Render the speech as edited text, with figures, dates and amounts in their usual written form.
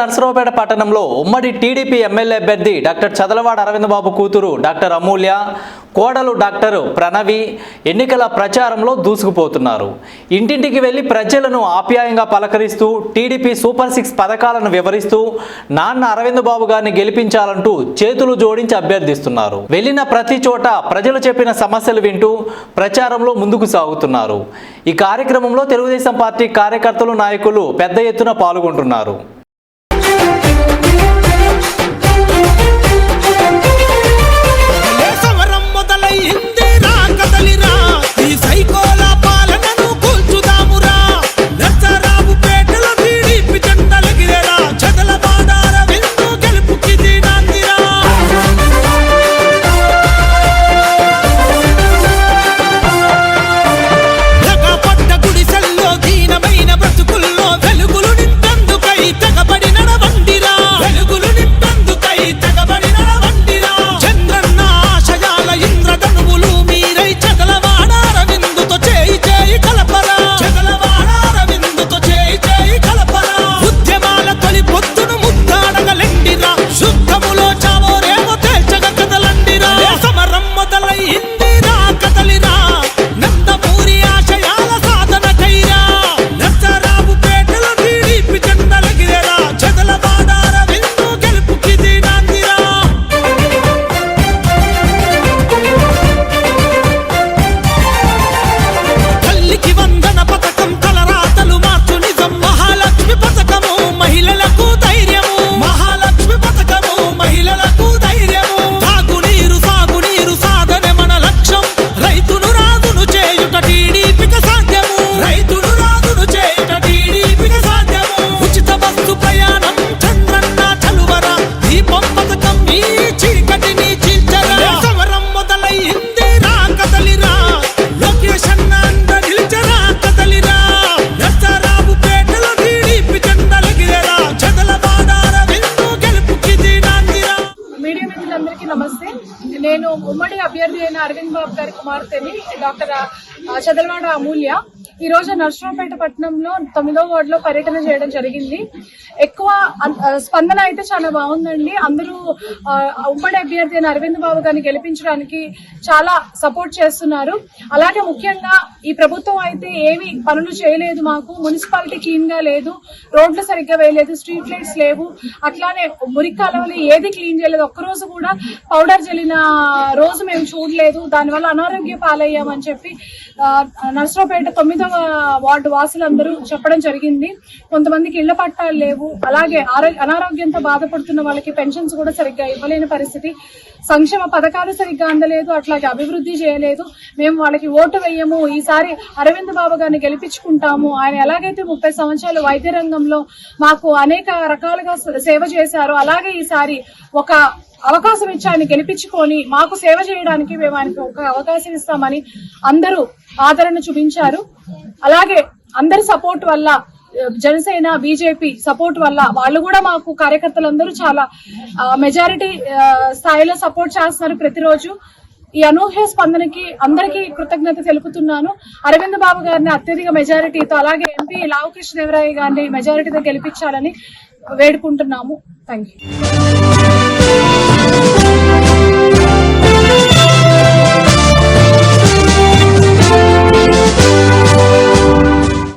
నర్సరావుపేట పట్టణంలో ఉమ్మడి TDP MLA అభ్యర్థి డాక్టర్ చదలవాడ అరవింద్ బాబు కూతురు డాక్టర్ అమూల్య, కోడలు డాక్టర్ ప్రణవి ఎన్నికల ప్రచారంలో దూసుకుపోతున్నారు. ఇంటింటికి వెళ్లి ప్రజలను ఆప్యాయంగా పలకరిస్తూ టీడీపీ సూపర్ 6 పథకాలను వివరిస్తూ నాన్న అరవింద్ బాబు గారిని గెలిపించాలంటూ చేతులు జోడించి అభ్యర్థిస్తున్నారు. వెళ్లిన ప్రతి చోట ప్రజలు చెప్పిన సమస్యలు వింటూ ప్రచారంలో ముందుకు సాగుతున్నారు. ఈ కార్యక్రమంలో తెలుగుదేశం పార్టీ కార్యకర్తలు, నాయకులు పెద్ద ఎత్తున పాల్గొంటున్నారు. నమస్తే. నేను ఉమ్మడి అభ్యర్థి అయిన అరవింద్ బాబు గారి కుమార్తెని డాక్టర్ చదలవాడ అమూల్య. ఈ రోజు నర్సరావుపేట పట్టణంలో 9వ వార్డులో పర్యటన చేయడం జరిగింది. ఎక్కువ స్పందన అయితే చాలా బాగుందండి. అందరూ ఉమ్మడి అభ్యర్థి అయిన అరవింద్ బాబు గారిని గెలిపించడానికి చాలా సపోర్ట్ చేస్తున్నారు. అలాగే ముఖ్యంగా ఈ ప్రభుత్వం అయితే ఏమి పనులు చేయలేదు. మాకు మున్సిపాలిటీ క్లీన్ గా లేదు, రోడ్లు సరిగ్గా వేయలేదు, స్ట్రీట్ లైట్స్ లేవు, అట్లానే మురికి కాలువలు ఏది క్లీన్ చేయలేదు. ఒక్కరోజు కూడా పౌడర్ జల్లిన రోజు మేము చూడలేదు. దానివల్ల అనారోగ్య పాలయ్యామని చెప్పి నర్సరావుపేట 9వ వార్డు వాసులందరూ చెప్పడం జరిగింది. కొంతమందికి ఇళ్ల పట్టాలు లేవు, అలాగే అనారోగ్యంతో బాధపడుతున్న వాళ్ళకి పెన్షన్స్ కూడా సరిగ్గా ఇవ్వలేని పరిస్థితి, సంక్షేమ పథకాలు సరిగ్గా అందలేదు, అట్లాగే అభివృద్ధి చేయలేదు. మేము వాళ్ళకి ఓటు వేయము, ఈసారి అరవింద్ బాబు గారిని గెలిపించుకుంటాము. ఆయన ఎలాగైతే 30 సంవత్సరాలు వైద్య రంగంలో మాకు అనేక రకాలుగా సేవ చేశారో అలాగే ఈసారి ఒక అవకాశం ఇచ్చి ఆయన గెలిపించుకొని మాకు సేవ చేయడానికి మేము ఆయనకు ఒక అవకాశం ఇస్తామని అందరూ ఆదరణ చూపించారు. అలాగే అందరి సపోర్ట్ వల్ల, జనసేన, బీజేపీ సపోర్ట్ వల్ల వాళ్ళు కూడా మాకు కార్యకర్తలందరూ చాలా మెజారిటీ స్థాయిలో సపోర్ట్ చేస్తున్నారు ప్రతిరోజు. ఈ అనూహ్య స్పందనకి అందరికీ కృతజ్ఞత తెలుపుతున్నాను. అరవింద్ బాబు గారిని అత్యధిక మెజారిటీతో, అలాగే ఎంపీ లావు కృష్ణదేవరాయ గారిని మెజారిటీతో గెలిపించాలని వేడుకుంటున్నాము. Thank you.